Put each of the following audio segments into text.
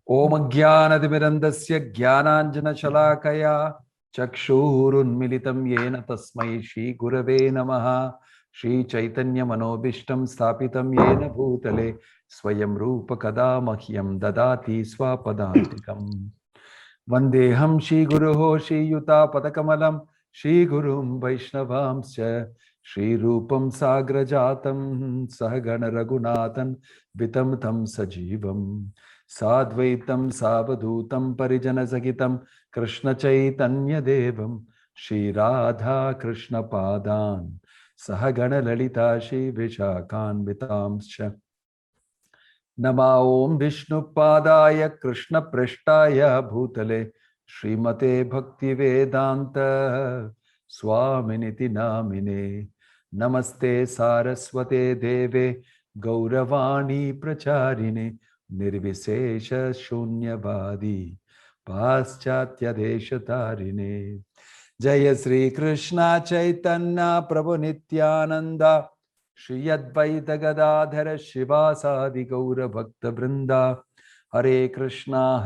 Om Jnanatimirandasya Jnananjana Chakshurunmilitam Yena Tasmai Shri Gurave Namaha Shri Chaitanya Manobishtam Sthapitam Yena Bhutale Swayam Rupa Kada Mahyam Dadati Swapadantikam Vandeham Shri Guruho Shri Yuta Padakamalam Shri Gurum Vaishnavamscha Shri Rupam Sagrajatam Sahagana Raghunathan Vitam Tam Sajivam Sadvaitam Savadhutam Parijana Sagitam Krishna Chaitanya Devam Shri Radha Krishna Padan Sahagana Lalita Shri Vishakan Vitamscha Nama Om Vishnu Padaya Krishna Prishtaya Bhutale Srimate Bhakti Vedanta Swaminiti Namine Namaste Saraswate Deve Gauravani Pracharine Nirvisesha Shunyavadi Paschatya Deshatarine Jaya Sri Krishna Chaitanya Prabhu Nityananda Shri Advaita Gadadhara Shivasadi Gaura Bhakta Vrinda Hare Krishna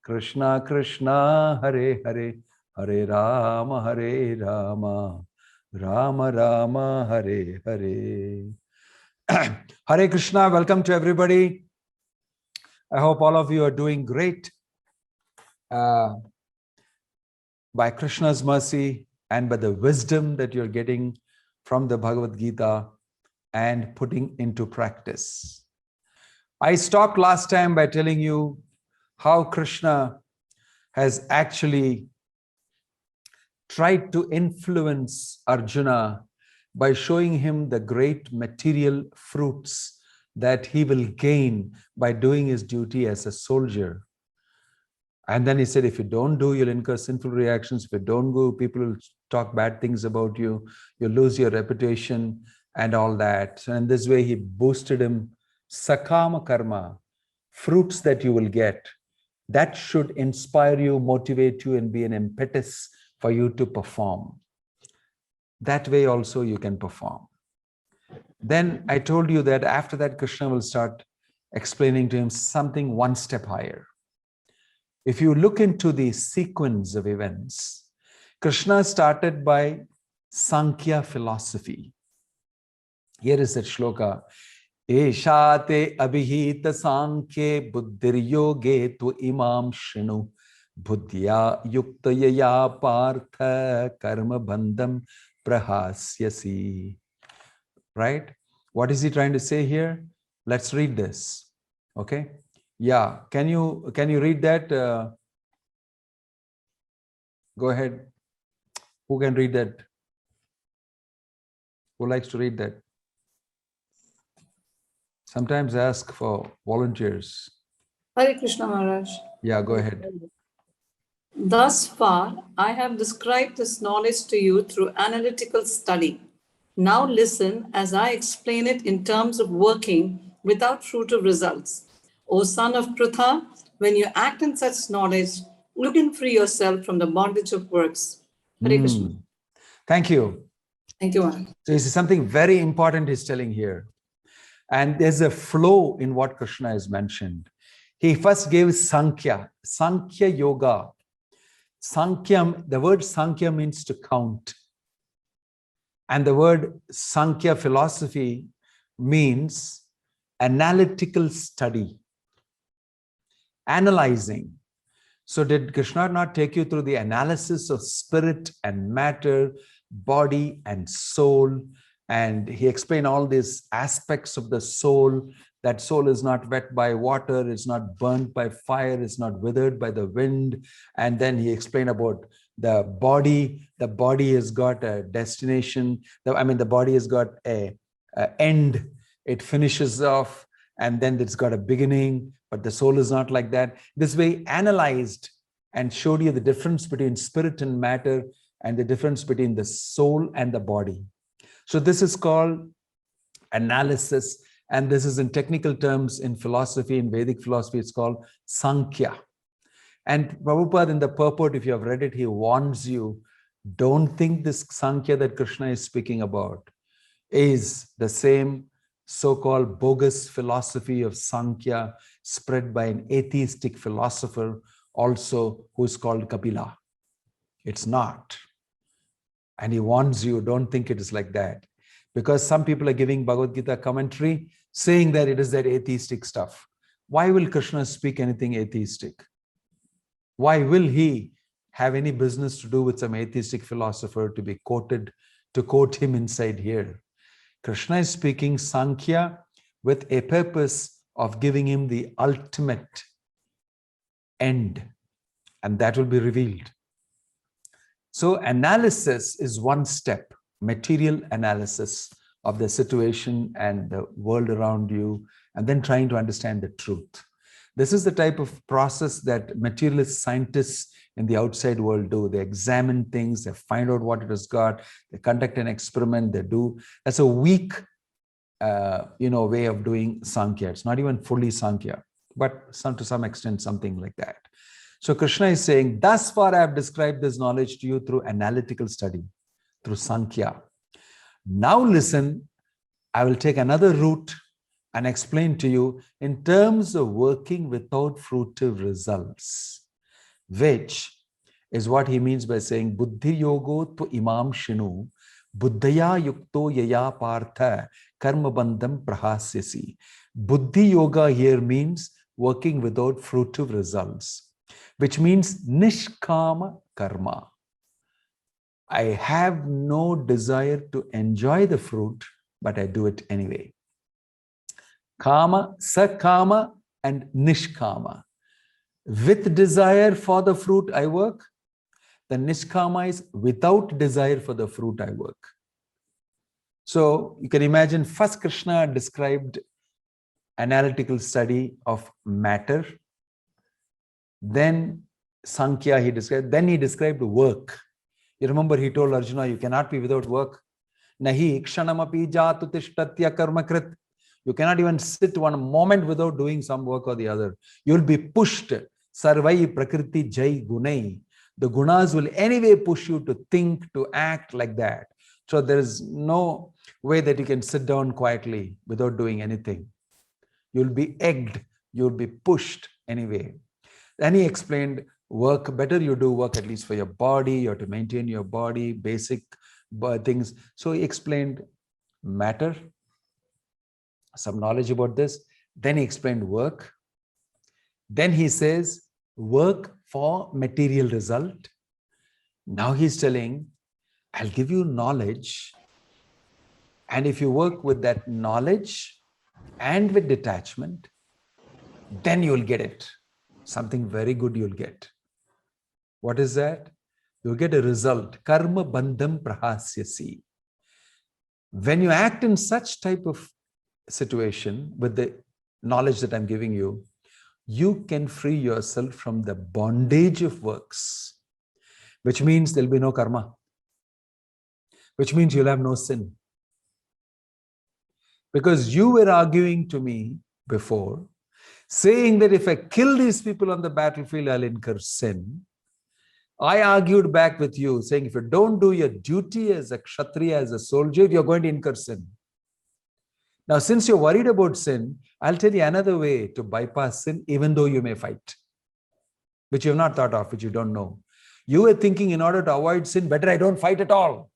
Krishna Krishna Hare Hare Hare Rama Rama Rama Hare Hare Hare Krishna, welcome to everybody. I hope all of you are doing great. By Krishna's mercy and by the wisdom that you're getting from the Bhagavad Gita and putting into practice. I stopped last time by telling you how Krishna has actually tried to influence Arjuna by showing him the great material fruits that he will gain by doing his duty as a soldier. And then he said, if you don't do, you'll incur sinful reactions. If you don't go, people will talk bad things about you. You'll lose your reputation and all that. And this way he boosted him. Sakama karma, fruits that you will get, that should inspire you, motivate you, and be an impetus for you to perform. That way also you can perform. Then I told you that after that, Krishna will start explaining to him something one step higher. If you look into the sequence of events, Krishna started by Sankhya philosophy. Here is that shloka. Eshate abhihita sankhye buddhir yoge tu imam shrinu buddhya yuktayaya partha karma bandham prahasyasi. Right? What is he trying to say here? Let's read this. Okay? Yeah, can you read that? Go ahead. Who can read that? Who likes to read that? Sometimes ask for volunteers. Hare Krishna Maharaj. Yeah, go ahead. Thus far, I have described this knowledge to you through analytical study. Now listen as I explain it in terms of working without fruitive results. O son of Pritha, when you act in such knowledge, you can free yourself from the bondage of works. Hare Krishna. Thank you. Thank you, Maharaj. So this is something very important he's telling here. And there's a flow in what Krishna has mentioned. He first gave Sankhya Yoga. Sankhya, the word Sankhya means to count. And the word Sankhya philosophy means analytical study, analyzing. So did Krishna not take you through the analysis of spirit and matter, body and soul? And he explained all these aspects of the soul. That soul is not wet by water, it's not burnt by fire, it's not withered by the wind. And then he explained about the body. The body has got a destination. The body has got a end. It finishes off and then it's got a beginning, but the soul is not like that. This way analyzed and showed you the difference between spirit and matter and the difference between the soul and the body. So this is called analysis. And this is in technical terms in philosophy, in Vedic philosophy, it's called Sankhya. And Prabhupada in the purport, if you have read it, he warns you, don't think this Sankhya that Krishna is speaking about is the same so-called bogus philosophy of Sankhya spread by an atheistic philosopher also who is called Kapila. It's not. And he warns you, don't think it is like that. Because some people are giving Bhagavad Gita commentary saying that it is that atheistic stuff. Why will Krishna speak anything atheistic? Why will he have any business to do with some atheistic philosopher to be quoted, to quote him inside here? Krishna is speaking Sankhya with a purpose of giving him the ultimate end, and that will be revealed. So analysis is one step, material analysis of the situation and the world around you, and then trying to understand the truth. This is the type of process that materialist scientists in the outside world do. They examine things, they find out what it has got, they conduct an experiment, they do. That's a weak way of doing Sankhya. It's not even fully Sankhya, but to some extent, something like that. So Krishna is saying, thus far I have described this knowledge to you through analytical study, through Sankhya. Now listen, I will take another route and explain to you in terms of working without fruitive results, which is what he means by saying, Buddhi yogo tu imam shinu, buddhaya yukto yaya partha karma bandham prahasyasi. Buddhi yoga here means working without fruitive results, which means nishkama karma. I have no desire to enjoy the fruit, but I do it anyway. Kama, sakama, and nishkama. With desire for the fruit, I work. The nishkama is without desire for the fruit, I work. So you can imagine, first Krishna described analytical study of matter. Then Sankhya he described. Then he described work. You remember he told Arjuna, you cannot be without work. Nahi kshanamapi jatu tishtatya karmakrit. You cannot even sit one moment without doing some work or the other. You will be pushed. Sarvai prakriti jai gunai. The gunas will anyway push you to think, to act like that. So there is no way that you can sit down quietly without doing anything. You'll be egged. You'll be pushed anyway. Then he explained, work, better you do work at least for your body, you have to maintain your body, basic things. So he explained matter, some knowledge about this. Then he explained work. Then he says work for material result. Now he's telling, I'll give you knowledge. And if you work with that knowledge and with detachment, then you'll get it. Something very good you'll get. What is that? You'll get a result. Karma bandham prahasyasi. When you act in such type of situation with the knowledge that I'm giving you, you can free yourself from the bondage of works, which means there'll be no karma, which means you'll have no sin. Because you were arguing to me before, saying that if I kill these people on the battlefield, I'll incur sin. I argued back with you, saying if you don't do your duty as a kshatriya, as a soldier, you're going to incur sin. Now, since you're worried about sin, I'll tell you another way to bypass sin, even though you may fight, which you have not thought of, which you don't know. You were thinking in order to avoid sin, better I don't fight at all.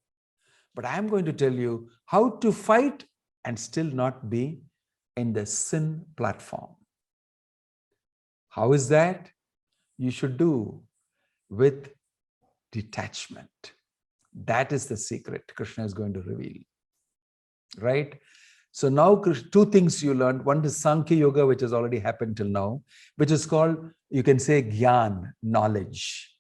But I'm going to tell you how to fight and still not be in the sin platform. How is that? You should do with detachment. That is the secret Krishna is going to reveal. Right? So now two things you learned. One is Sankhya Yoga, which has already happened till now, which is called, you can say, Gyan, knowledge.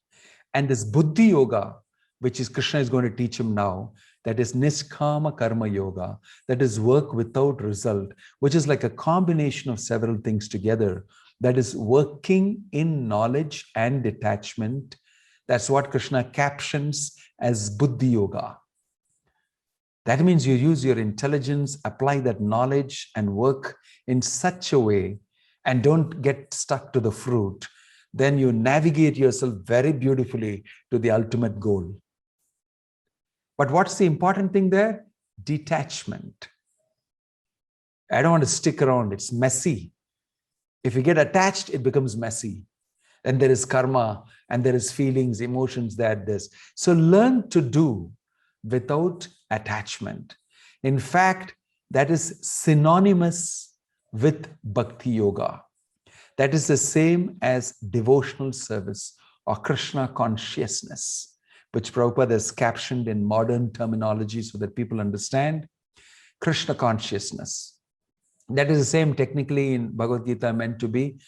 And this Buddhi Yoga, which is Krishna is going to teach him now, that is Nishkama Karma Yoga, that is work without result, which is like a combination of several things together. That is working in knowledge and detachment. That's what Krishna captions as Buddhi Yoga. That means you use your intelligence, apply that knowledge and work in such a way and don't get stuck to the fruit. Then you navigate yourself very beautifully to the ultimate goal. But what's the important thing there? Detachment. I don't want to stick around. It's messy. If you get attached, it becomes messy. And there is karma, and there is feelings, emotions, this. So learn to do without attachment. In fact, that is synonymous with Bhakti Yoga. That is the same as devotional service or Krishna consciousness, which Prabhupada has captioned in modern terminology so that people understand. Krishna consciousness. That is the same technically in Bhagavad Gita meant to be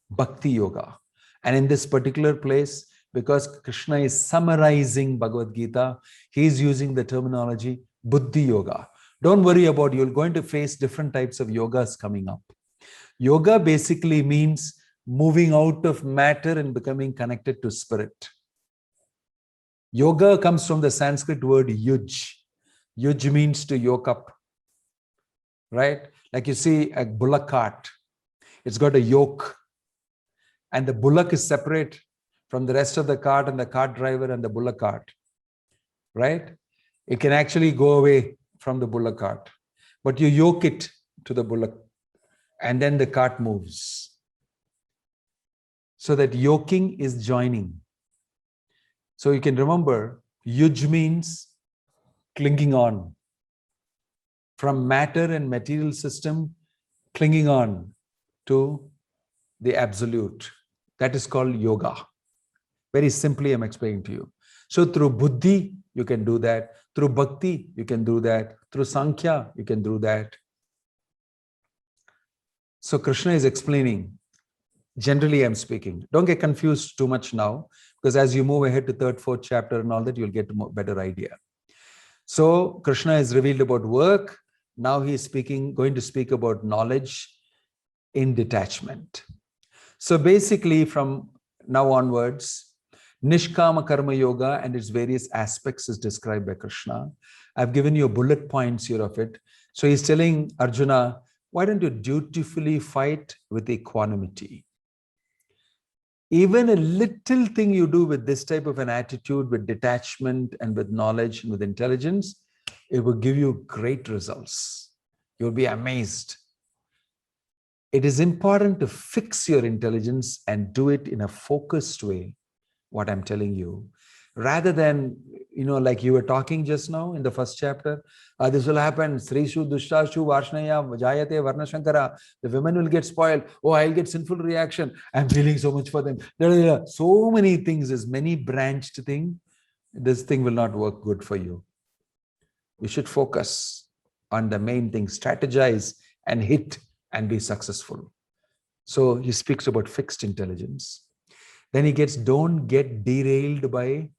Bhakti Yoga. And in this particular place, because Krishna is summarizing Bhagavad Gita, he is using the terminology Buddhi Yoga. Don't worry about it. You're going to face different types of yogas coming up. Yoga basically means moving out of matter and becoming connected to spirit. Yoga comes from the Sanskrit word yuj. Yuj means to yoke up, right? Like you see a bullock cart, it's got a yoke, and the bullock is separate from the rest of the cart and the cart driver and the bullock cart, right? It can actually go away from the bullock cart, but you yoke it to the bullock and then the cart moves. So that yoking is joining. So you can remember, yuj means clinging on. From matter and material system, clinging on to the absolute. That is called yoga. Very simply, I'm explaining to you. So through buddhi, you can do that. Through bhakti, you can do that. Through sankhya, you can do that. So Krishna is explaining. Generally, I'm speaking. Don't get confused too much now, because as you move ahead to third, fourth chapter and all that, you'll get a better idea. So Krishna is revealed about work. Now he is going to speak about knowledge in detachment. So basically, from now onwards, Nishkama Karma Yoga and its various aspects is described by Krishna. I've given you bullet points here of it. So he's telling Arjuna, why don't you dutifully fight with equanimity? Even a little thing you do with this type of an attitude, with detachment and with knowledge and with intelligence, it will give you great results. You'll be amazed. It is important to fix your intelligence and do it in a focused way, what I'm telling you, rather than, like you were talking just now in the first chapter, this will happen, Srishu, Dushtashu, Varshnaya, Jayate, Varnashankara, the women will get spoiled, oh, I'll get sinful reaction, I'm feeling so much for them. So many things, this many branched thing, this thing will not work good for you. You should focus on the main thing, strategize and hit and be successful. So he speaks about fixed intelligence. Then he gets, don't get derailed by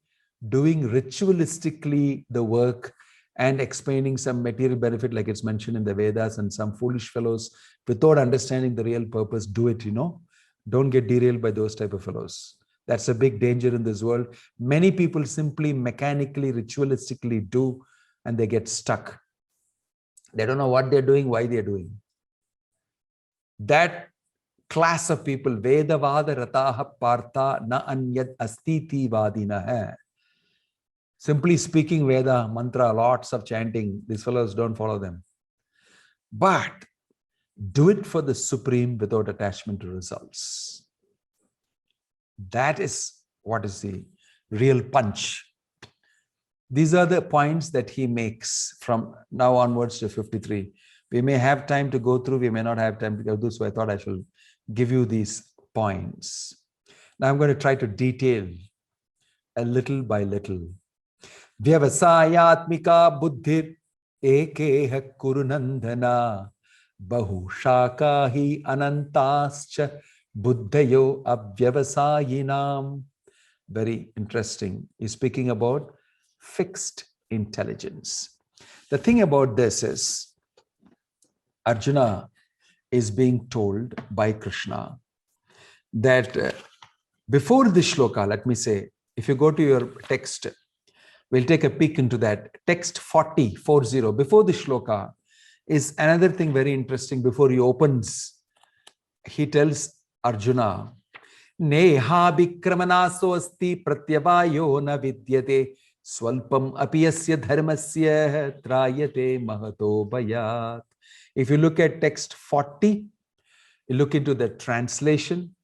doing ritualistically the work and explaining some material benefit like it's mentioned in the Vedas, and some foolish fellows without understanding the real purpose do it, Don't get derailed by those type of fellows. That's a big danger in this world. Many people simply mechanically, ritualistically do, and they get stuck. They don't know what they're doing, why they're doing. That class of people, Vedavada Rataha Partha na anyad astiti vadina hai. Simply speaking Veda, mantra, lots of chanting, these fellows don't follow them. But do it for the Supreme without attachment to results. That is what is the real punch. These are the points that he makes from now onwards to 53. We may have time to go through, we may not have time to go through, so I thought I should give you these points. Now I'm going to try to detail a little by little. Vyavasayatmika buddhir ekeha kurunandana bahu shakahi anantascha buddhayo avyavasayinam. Very interesting. He's speaking about fixed intelligence. The thing about this is, Arjuna is being told by Krishna that before this shloka, let me say, if you go to your text, we'll take a peek into that. Text 40, before the shloka is another thing very interesting. Before he opens, he tells Arjuna, Neha bikramanaso asti pratyavayo na vidyate swalpam apiyasya dharmasya trayate mahato bhayat. If you look at text 40, you look into the translation.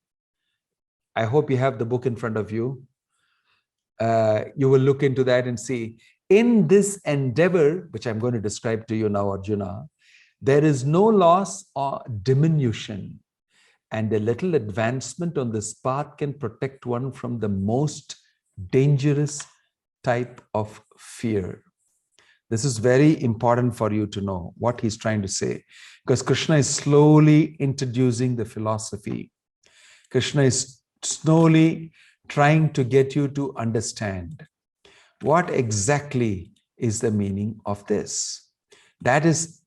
I hope you have the book in front of you. You will look into that and see, in this endeavor, which I'm going to describe to you now, Arjuna, there is no loss or diminution, and a little advancement on this path can protect one from the most dangerous type of fear. This is very important for you to know what he's trying to say, because Krishna is slowly introducing the philosophy. Krishna is slowly trying to get you to understand what exactly is the meaning of this. That is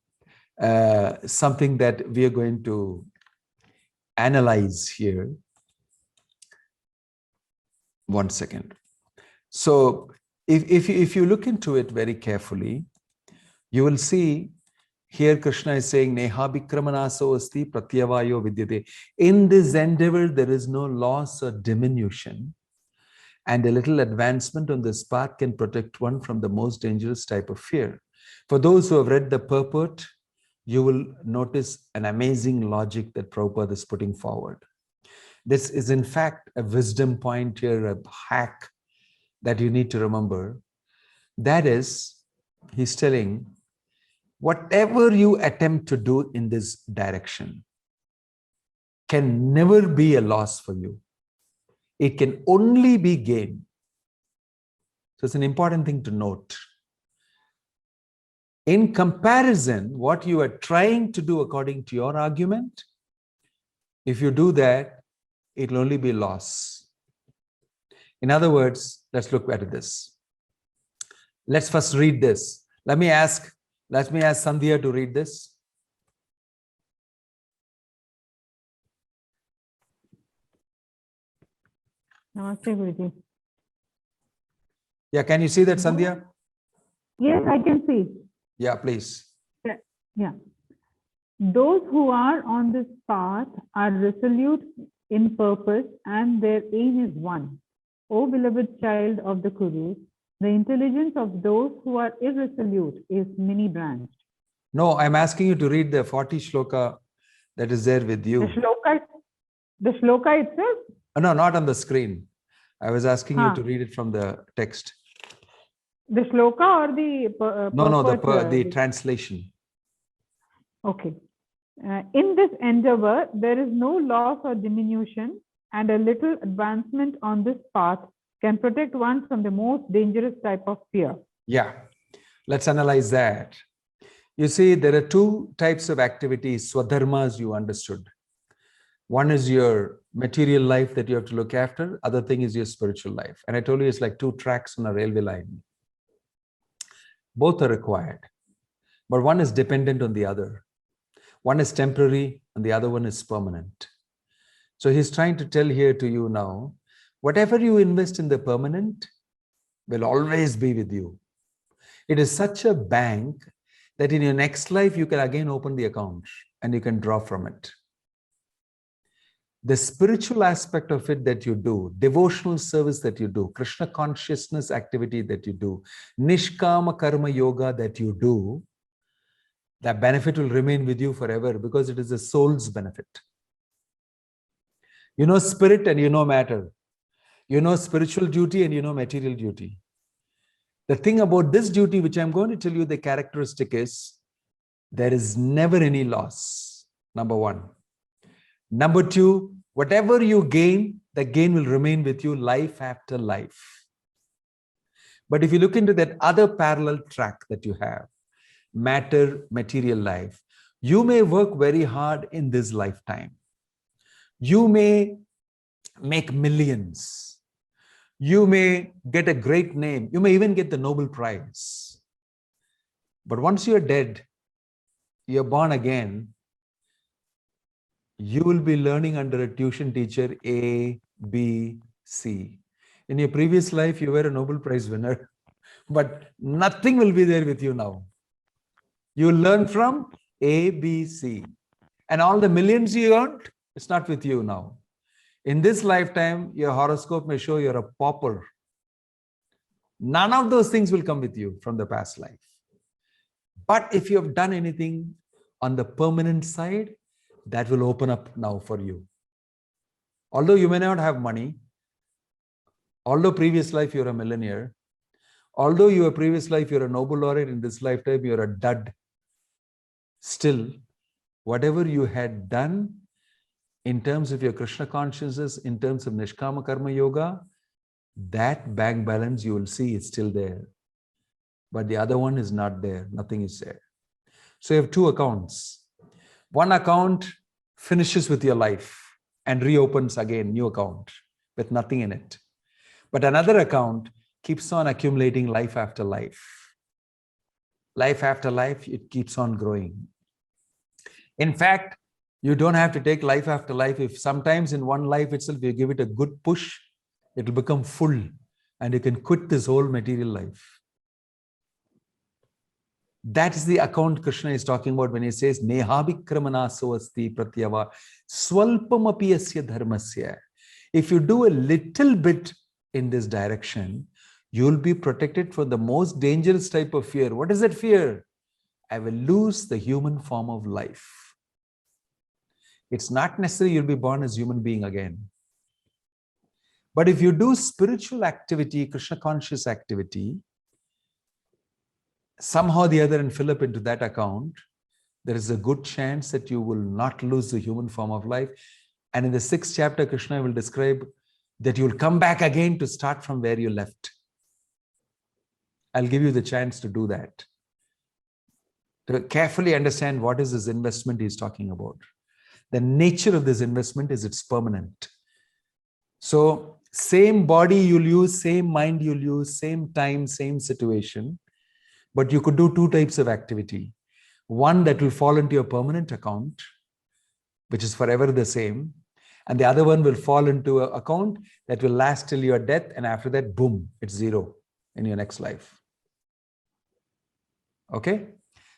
something that we are going to analyze here. One second. So if you look into it very carefully, you will see here Krishna is saying, Neha Bikramanaso asti pratyavayo vidyate. In this endeavor, there is no loss or diminution, and a little advancement on this path can protect one from the most dangerous type of fear. For those who have read the purport, you will notice an amazing logic that Prabhupada is putting forward. This is in fact a wisdom point here, a hack that you need to remember. That is, he's telling, whatever you attempt to do in this direction can never be a loss for you. It can only be gain. So it's an important thing to note. In comparison, what you are trying to do according to your argument, if you do that, it will only be loss. In other words, let's look at this. Let's first read this. Let me ask Sandhya to read this. Namaste, Guruji. Yeah, can you see that, Sandhya? Yes, I can see. Yeah, please. Yeah. Those who are on this path are resolute in purpose and their aim is one. O beloved child of the Kurus, the intelligence of those who are irresolute is many-branched. No, I'm asking you to read the 40 shloka that is there with you. The shloka itself? No, not on the screen. I was asking you to read it from the text. The shloka or the No, the translation. Okay. In this endeavor, there is no loss or diminution, and a little advancement on this path can protect one from the most dangerous type of fear. Yeah, let's analyze that. You see, there are two types of activities, swadharmas, you understood. One is your material life that you have to look after. Other thing is your spiritual life. And I told you it's like two tracks on a railway line. Both are required, but one is dependent on the other. One is temporary and the other one is permanent. So he's trying to tell here to you now, whatever you invest in the permanent will always be with you. It is such a bank that in your next life, you can again open the account and you can draw from it. The spiritual aspect of it that you do, devotional service that you do, Krishna consciousness activity that you do, Nishkama Karma Yoga that you do, that benefit will remain with you forever because it is a soul's benefit. You know spirit and you know matter. You know spiritual duty and you know material duty. The thing about this duty, which I'm going to tell you the characteristic is, there is never any loss, number one. Number two, whatever you gain, the gain will remain with you life after life. But if you look into that other parallel track that you have, matter, material life, you may work very hard in this lifetime. You may make millions. You may get a great name. You may even get the Nobel Prize. But once you're dead, you're born again, you will be learning under a tuition teacher A, B, C. In your previous life, you were a Nobel Prize winner, but nothing will be there with you now. You will learn from A, B, C. And all the millions you earned, it's not with you now. In this lifetime, your horoscope may show you're a pauper. None of those things will come with you from the past life. But if you have done anything on the permanent side, that will open up now for you. Although you may not have money, although previous life you're a millionaire, although your previous life you're a Nobel laureate, in this lifetime you're a dud, still, whatever you had done in terms of your Krishna consciousness, in terms of Nishkama Karma Yoga, that bank balance you will see is still there. But the other one is not there, nothing is there. So you have two accounts. One account finishes with your life and reopens again, new account with nothing in it. But another account keeps on accumulating life after life. Life after life, it keeps on growing. In fact, you don't have to take life after life. If sometimes in one life itself, you give it a good push, it will become full and you can quit this whole material life. That is the account Krishna is talking about when he says, Nehabhikramana soasti pratyava swalpamapi asya dharmasya. If you do a little bit in this direction, you will be protected from the most dangerous type of fear. What is that fear? I will lose the human form of life. It's not necessary you'll be born as a human being again. But if you do spiritual activity, Krishna conscious activity, somehow or the other and fill up into that account, there is a good chance that you will not lose the human form of life. And in the 6th chapter, Krishna will describe that you will come back again to start from where you left. I'll give you the chance to do that. To carefully understand what is this investment he's talking about. The nature of this investment is it's permanent. So same body you'll use, same mind you'll use, same time, same situation. But you could do two types of activity. One that will fall into your permanent account, which is forever the same. And the other one will fall into an account that will last till your death. And after that, boom, it's zero in your next life. Okay?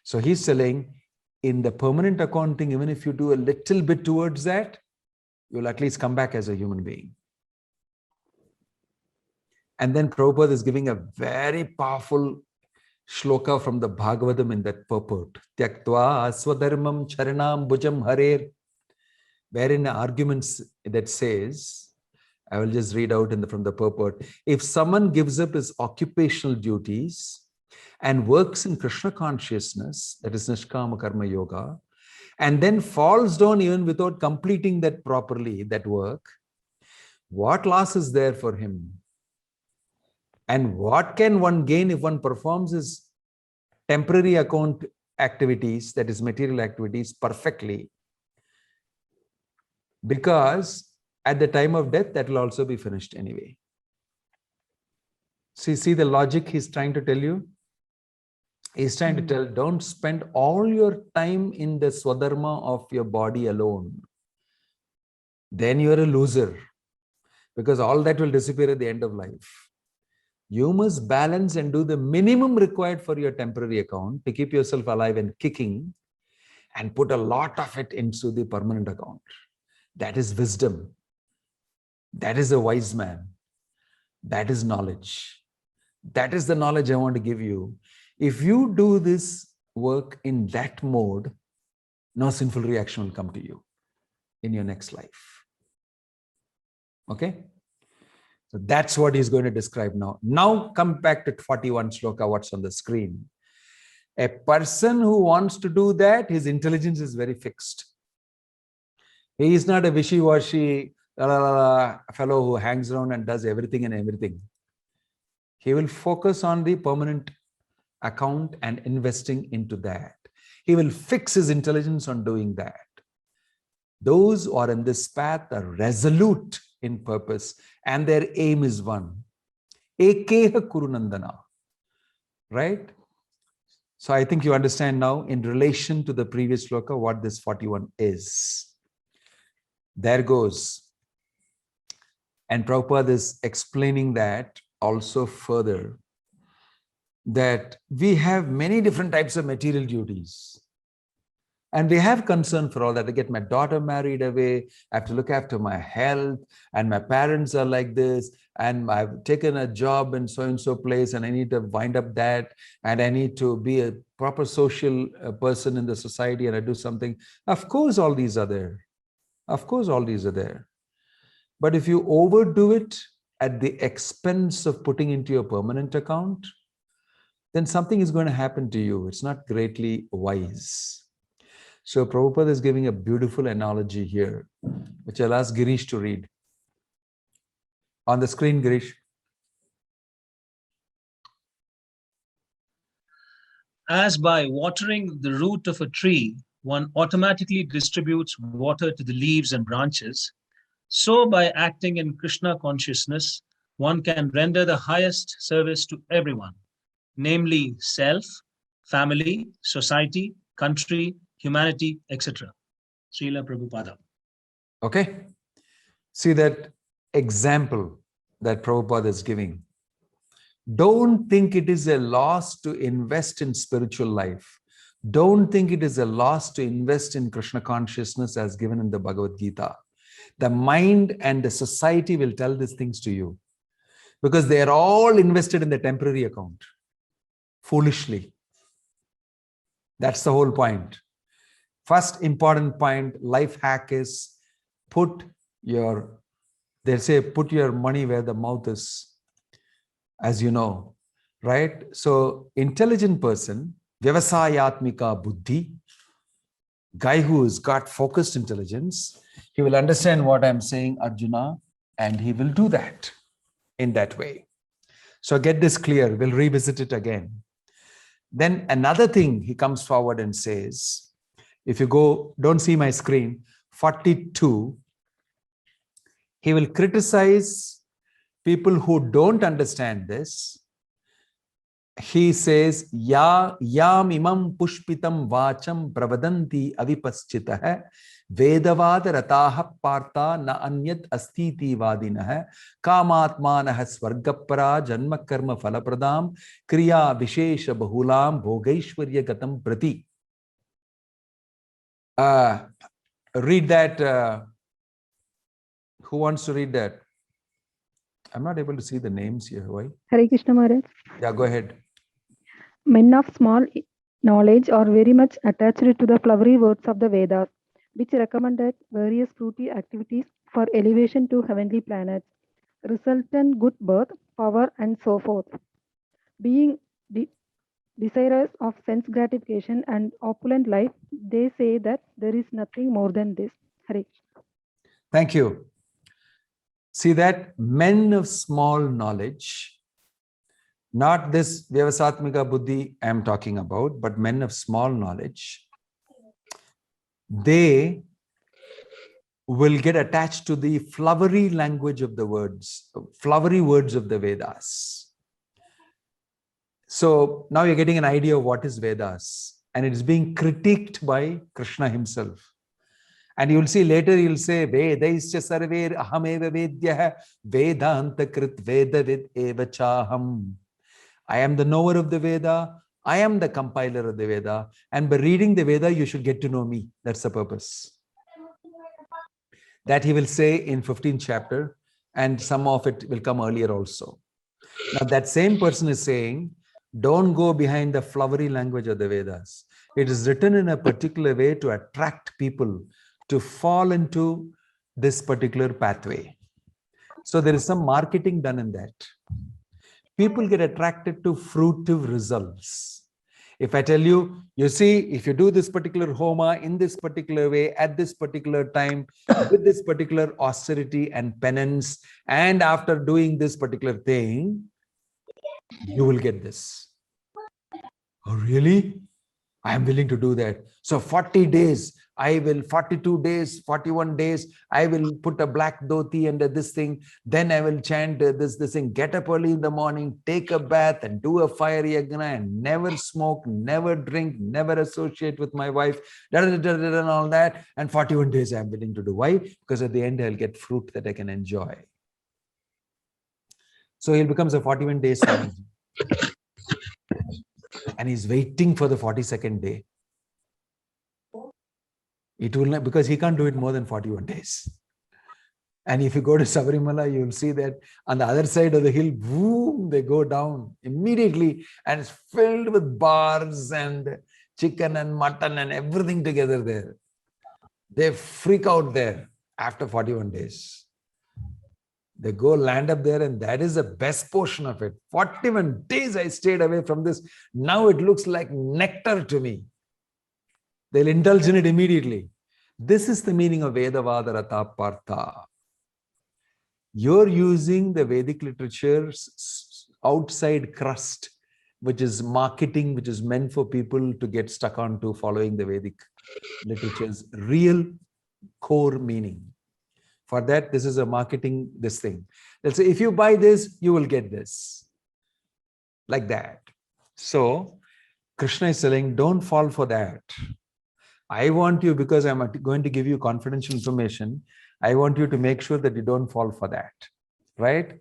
So he's telling in the permanent accounting, even if you do a little bit towards that, you'll at least come back as a human being. And then Prabhupada is giving a very powerful shloka from the Bhagavatam in that purport. Tyaktva swadharmam charanam bhujam harer. Wherein arguments that says, I will just read out from the purport. If someone gives up his occupational duties and works in Krishna consciousness, that is Nishkama Karma Yoga, and then falls down even without completing that properly, that work, what loss is there for him? And what can one gain if one performs his temporary account activities, that is material activities, perfectly? Because at the time of death, that will also be finished anyway. See the logic he's trying to tell you? He's trying to tell, don't spend all your time in the swadharma of your body alone. Then you're a loser, because all that will disappear at the end of life. You must balance and do the minimum required for your temporary account to keep yourself alive and kicking, and put a lot of it into the permanent account. That is wisdom. That is a wise man. That is knowledge. That is the knowledge I want to give you. If you do this work in that mode, no sinful reaction will come to you in your next life. Okay? So that's what he's going to describe now. Now come back to 41 shloka, what's on the screen. A person who wants to do that, his intelligence is very fixed. He is not a wishy-washy fellow who hangs around and does everything and everything. He will focus on the permanent account and investing into that. He will fix his intelligence on doing that. Those who are in this path are resolute in purpose and their aim is one. Ekeha Kurunandana. Right? So I think you understand now in relation to the previous shloka what this 41 is. There goes. And Prabhupada is explaining that also further, that we have many different types of material duties. And we have concern for all that. I get my daughter married away. I have to look after my health, and my parents are like this, and I've taken a job in so-and-so place, and I need to wind up that, and I need to be a proper social person in the society, and I do something. Of course, all these are there. Of course, all these are there. But if you overdo it at the expense of putting into your permanent account, then something is going to happen to you. It's not greatly wise. So Prabhupada is giving a beautiful analogy here, which I'll ask Girish to read. On the screen, Girish. As by watering the root of a tree, one automatically distributes water to the leaves and branches, so by acting in Krishna consciousness, one can render the highest service to everyone, namely self, family, society, country, humanity, etc. Srila Prabhupada. Okay. See that example that Prabhupada is giving. Don't think it is a loss to invest in spiritual life. Don't think it is a loss to invest in Krishna consciousness as given in the Bhagavad Gita. The mind and the society will tell these things to you because they are all invested in the temporary account foolishly. That's the whole point. First important point, life hack is they'll say, put your money where the mouth is, as you know, right? So intelligent person, vyavasayatmika buddhi, guy who has got focused intelligence, he will understand what I'm saying, Arjuna, and he will do that in that way. So get this clear. We'll revisit it again. Then another thing he comes forward and says, if you go, don't see my screen, 42, he will criticize people who don't understand this. He says, yam imam pushpitam vacham pravadanti avipaschitah vedavad rataha partha na anyat astiti vadinah kamatmanah swargapara janma karma falapradam kriya vishesha bahulam bhogaishwarya gatam prati. Read that. Who wants to read that? I'm not able to see the names here. Why? Hare Krishna Maharaj. Yeah, go ahead. Men of small knowledge are very much attached to the flowery words of the Vedas, which recommended various fruity activities for elevation to heavenly planets, resultant good birth, power, and so forth. Being desirous of sense gratification and opulent life, they say that there is nothing more than this. Hare Krishna. Thank you. See that men of small knowledge, not this Vyavasatmika Buddhi I am talking about, but men of small knowledge, they will get attached to the flowery language of the words, flowery words of the Vedas. So now you're getting an idea of what is Vedas, and it is being critiqued by Krishna himself. And you will see later, he will say, Vedaischa sarver ahameva vedyah vedanta krit vedavid eva chaham. I am the knower of the Veda. I am the compiler of the Veda. And by reading the Veda, you should get to know me. That's the purpose. That he will say in 15th chapter, and some of it will come earlier also. Now that same person is saying, don't go behind the flowery language of the Vedas. It is written in a particular way to attract people to fall into this particular pathway. So there is some marketing done in that. People get attracted to fruitive results. If I tell you, you see, if you do this particular homa in this particular way, at this particular time, with this particular austerity and penance, and after doing this particular thing, you will get this. Oh, really? I am willing to do that. So 40 days, 42 days, 41 days, I will put a black dhoti under this thing. Then I will chant this thing, get up early in the morning, take a bath and do a fire yagna and never smoke, never drink, never associate with my wife, and all that. And 41 days I am willing to do. Why? Because at the end I'll get fruit that I can enjoy. So he becomes a 41 days Swamiji. And he's waiting for the 42nd day. It will not, because he can't do it more than 41 days. And if you go to Sabarimala, you will see that on the other side of the hill, boom, they go down immediately, and it's filled with bars and chicken and mutton and everything together there. They freak out there after 41 days. They go land up there, and that is the best portion of it. 41 days I stayed away from this. Now it looks like nectar to me. They'll indulge in it immediately. This is the meaning of Vedavada Rata Partha. You're using the Vedic literature's outside crust, which is marketing, which is meant for people to get stuck onto following the Vedic literature's real core meaning. For that, this is a marketing, this thing. They'll say, if you buy this, you will get this. Like that. So, Krishna is saying, don't fall for that. I want you, because I'm going to give you confidential information, I want you to make sure that you don't fall for that, right?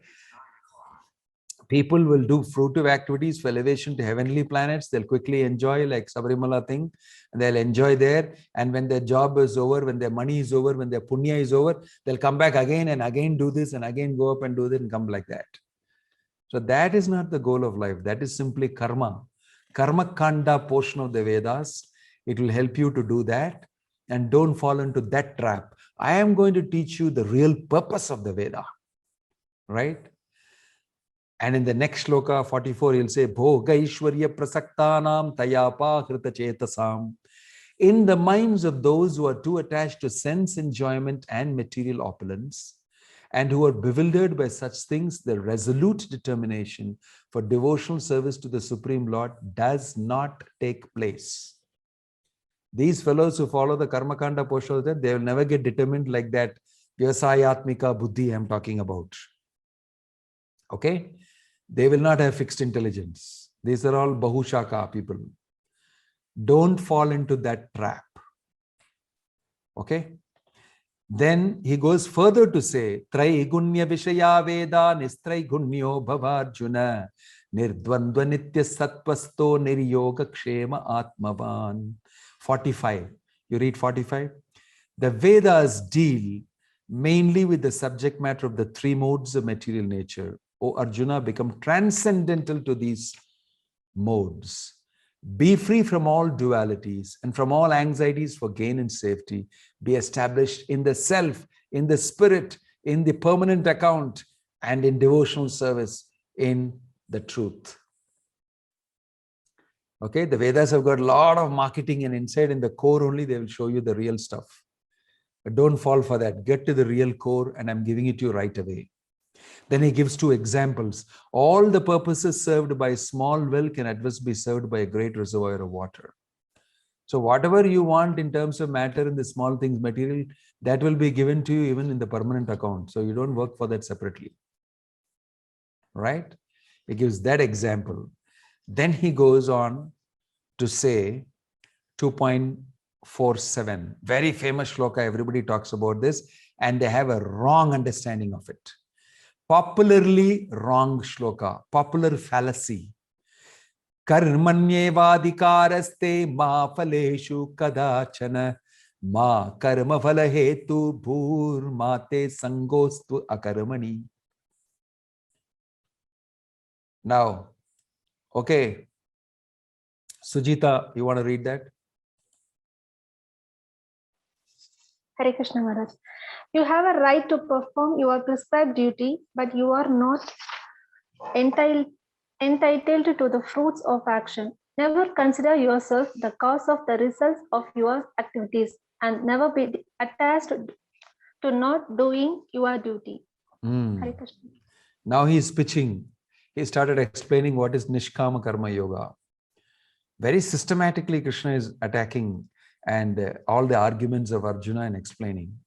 People will do fruitive activities for elevation to heavenly planets. They'll quickly enjoy, like Sabarimala thing, and they'll enjoy there. And when their job is over, when their money is over, when their punya is over, they'll come back again and again do this and again go up and do this and come like that. So that is not the goal of life. That is simply karma. Karma kanda portion of the Vedas. It will help you to do that, and don't fall into that trap. I am going to teach you the real purpose of the Veda, right? And in the next shloka 44, he'll say, Bhoga Ishwarya Prasaktanam Tayapa Krita Chetasam. In the minds of those who are too attached to sense enjoyment and material opulence, and who are bewildered by such things, the resolute determination for devotional service to the Supreme Lord does not take place. These fellows who follow the Karmakanda portion, they will never get determined like that Vyasayatmika Buddhi I'm talking about. Okay? They will not have fixed intelligence. These are all Bahushaka people. Don't fall into that trap. Okay? Then he goes further to say, Traigunya Vishaya Veda Nistraigunyo Bhavarjuna Nirdvandva Nitya Satpasto Niryoga Kshema Atmavan. 45. You read 45? The Vedas deal mainly with the subject matter of the three modes of material nature. O Arjuna, become transcendental to these modes. Be free from all dualities and from all anxieties for gain and safety. Be established in the self, in the spirit, in the permanent account, and in devotional service in the truth. Okay, the Vedas have got a lot of marketing, and inside in the core only they will show you the real stuff. But don't fall for that. Get to the real core, and I'm giving it to you right away. Then he gives two examples. All the purposes served by a small well can at once be served by a great reservoir of water. So whatever you want in terms of matter in the small things, material, that will be given to you even in the permanent account. So you don't work for that separately. Right? He gives that example. Then he goes on to say 2.47, very famous shloka, everybody talks about this, and they have a wrong understanding of it. Popularly wrong shloka, popular fallacy. Karmanyevadhikaraste ma phaleshu kadachana ma karma phala hetu bhur mate sangostu akarmani. Now, okay, Sujita, you want to read that? Hare Krishna Maharaj. You have a right to perform your prescribed duty, but you are not entitled to the fruits of action. Never consider yourself the cause of the results of your activities, and never be attached to not doing your duty. Hare Krishna. Now he is pitching. He started explaining what is Nishkama Karma Yoga. Very systematically, Krishna is attacking and all the arguments of Arjuna and explaining.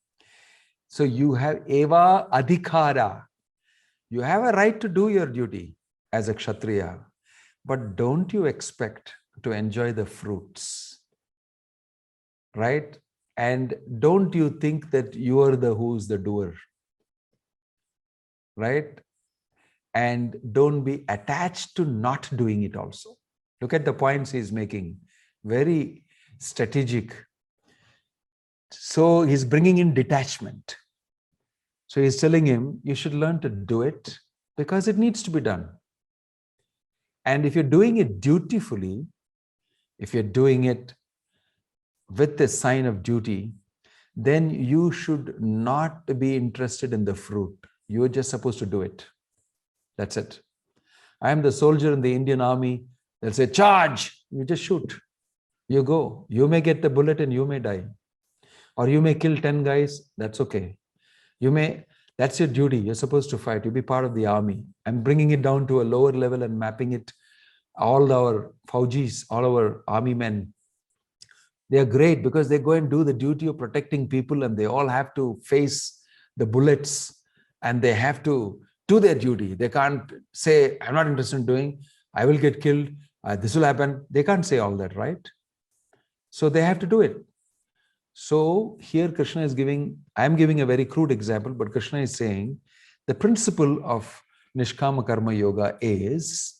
So you have Eva Adhikara. You have a right to do your duty as a Kshatriya, but don't you expect to enjoy the fruits, right? And don't you think that you are who's the doer, right? And don't be attached to not doing it also. Look at the points he's making. Very strategic. So he's bringing in detachment. So he's telling him, you should learn to do it because it needs to be done. And if you're doing it dutifully, if you're doing it with the sign of duty, then you should not be interested in the fruit. You're just supposed to do it. That's it. I am the soldier in the Indian army. They'll say, charge. You just shoot. You go. You may get the bullet and you may die. Or you may kill 10 guys. That's okay. That's your duty. You're supposed to fight. You'll be part of the army. I'm bringing it down to a lower level and mapping it. All our Faujis, all our army men, they are great because they go and do the duty of protecting people, and they all have to face the bullets and they have to do their duty. They can't say, I'm not interested in doing, I will get killed, this will happen. They can't say all that, right? So they have to do it. So here Krishna is giving, I'm giving a very crude example, but Krishna is saying the principle of Nishkama Karma Yoga is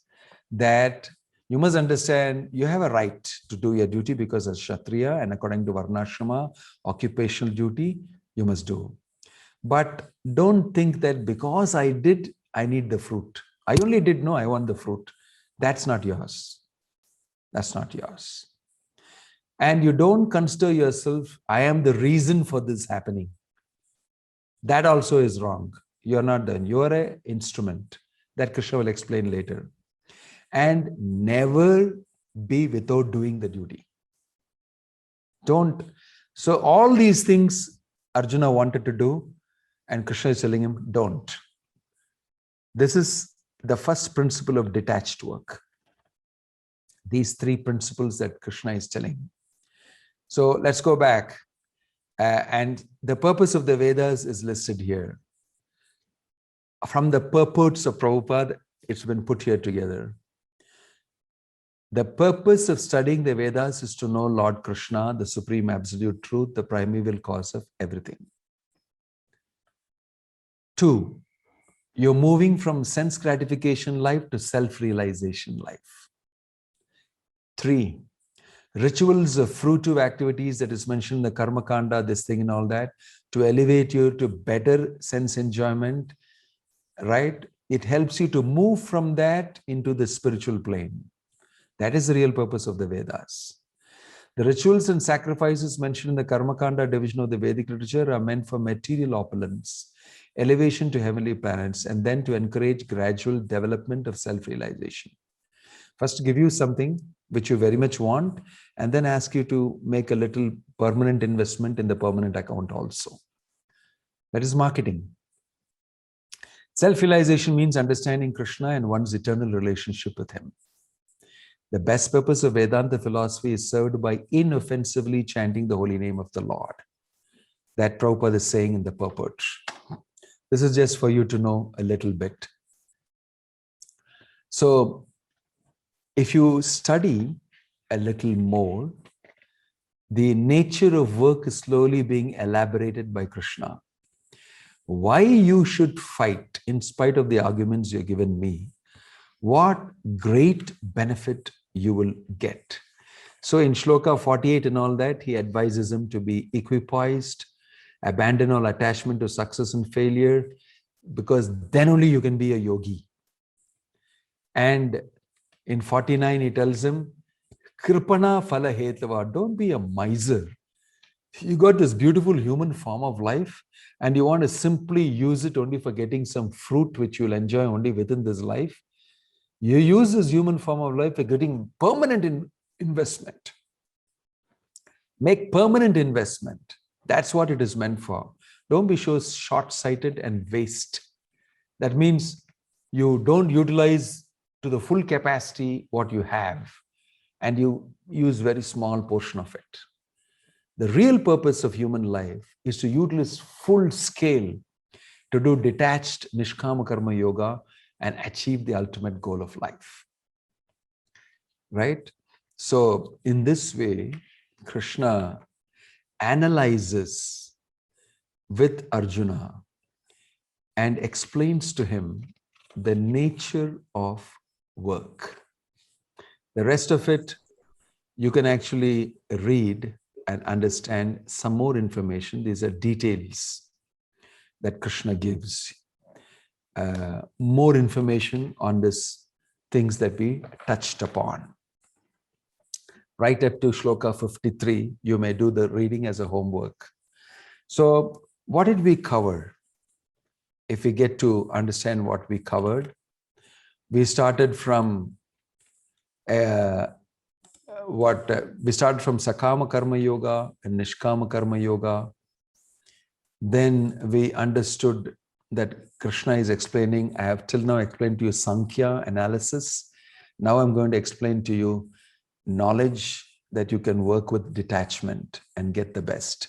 that you must understand you have a right to do your duty because as Kshatriya and according to Varnashrama, occupational duty, you must do. But don't think that because I did, I need the fruit. I only did, no, I want the fruit. That's not yours. That's not yours. And you don't consider yourself, I am the reason for this happening. That also is wrong. You're not done. You are an instrument. That Krishna will explain later. And never be without doing the duty. Don't. So all these things Arjuna wanted to do, and Krishna is telling him, don't. This is the first principle of detached work. These three principles that Krishna is telling. So let's go back. And the purpose of the Vedas is listed here. From the purports of Prabhupada, it's been put here together. The purpose of studying the Vedas is to know Lord Krishna, the supreme absolute truth, the primeval cause of everything. 2, you're moving from sense gratification life to self-realization life. 3, rituals of fruitive activities that is mentioned in the Karma Kanda, this thing and all that, to elevate you to better sense enjoyment, right? It helps you to move from that into the spiritual plane. That is the real purpose of the Vedas. The rituals and sacrifices mentioned in the Karma Kanda division of the Vedic literature are meant for material opulence, elevation to heavenly planets, and then to encourage gradual development of self-realization. First, give you something which you very much want, and then ask you to make a little permanent investment in the permanent account also. That is marketing. Self-realization means understanding Krishna and one's eternal relationship with him. The best purpose of Vedanta philosophy is served by inoffensively chanting the holy name of the Lord. That Prabhupada is saying in the purport. This is just for you to know a little bit. So, if you study a little more, the nature of work is slowly being elaborated by Krishna. Why you should fight in spite of the arguments you've given me, what great benefit you will get. So in Shloka 48 and all that, he advises him to be equipoised, abandon all attachment to success and failure, because then only you can be a yogi. And in 49, he tells him, Kripana phala hetava, don't be a miser. You got this beautiful human form of life and you want to simply use it only for getting some fruit which you'll enjoy only within this life. You use this human form of life for getting permanent investment. Make permanent investment. That's what it is meant for. Don't be so short-sighted and waste. That means you don't utilize to the full capacity what you have and you use very small portion of it. The real purpose of human life is to utilize full scale to do detached Nishkama Karma Yoga and achieve the ultimate goal of life. Right? So in this way, Krishna analyzes with Arjuna and explains to him the nature of work. The rest of it, you can actually read and understand some more information. These are details that Krishna gives. More information on this things that we touched upon. Right up to Shloka 53, you may do the reading as a homework. So what did we cover? If we get to understand what we covered, we started from we started from Sakama Karma Yoga and Nishkama Karma Yoga. Then we understood that Krishna is explaining, I have till now explained to you Sankhya analysis. Now I'm going to explain to you knowledge that you can work with detachment and get the best.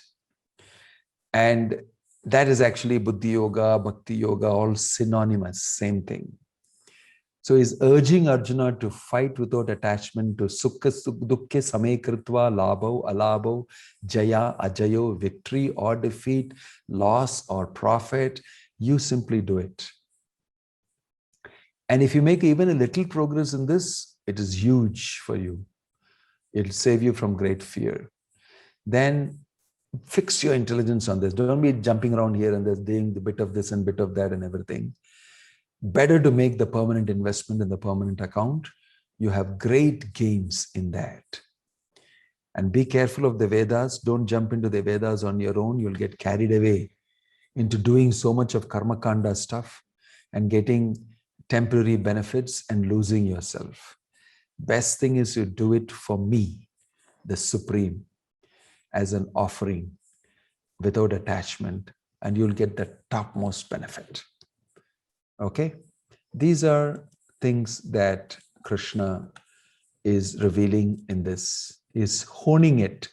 And that is actually Buddhi Yoga, Bhakti Yoga, all synonymous, same thing. So he's urging Arjuna to fight without attachment to Sukha Dukkha Same Kritva, Labho, Alabho, Jaya, Ajayo, victory or defeat, loss or profit. You simply do it. And if you make even a little progress in this, it is huge for you. It'll save you from great fear. Then fix your intelligence on this. Don't be jumping around here and there's doing the bit of this and bit of that and everything. Better to make the permanent investment in the permanent account. You have great gains in that. And be careful of the Vedas. Don't jump into the Vedas on your own. You'll get carried away into doing so much of karma kanda stuff and getting temporary benefits and losing yourself. Best thing is you do it for me, the Supreme, as an offering without attachment, and you'll get the topmost benefit. Okay? These are things that Krishna is revealing in this. He's honing it,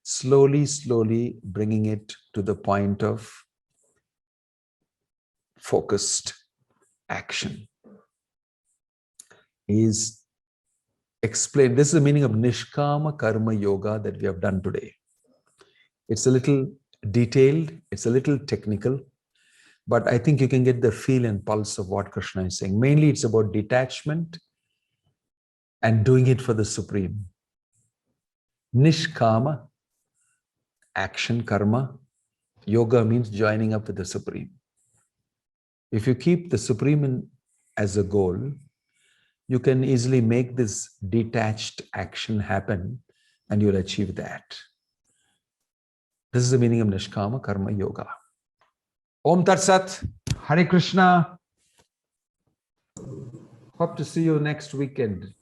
slowly, slowly bringing it to the point of focused action. He's explained, this is the meaning of Nishkama Karma Yoga that we have done today. It's a little detailed, it's a little technical, but I think you can get the feel and pulse of what Krishna is saying. Mainly it's about detachment and doing it for the Supreme. Nishkama, action, karma. Yoga means joining up with the Supreme. If you keep the Supreme as a goal, you can easily make this detached action happen and you'll achieve that. This is the meaning of Nishkama Karma Yoga. Om Tat Sat, Hare Krishna. Hope to see you next weekend.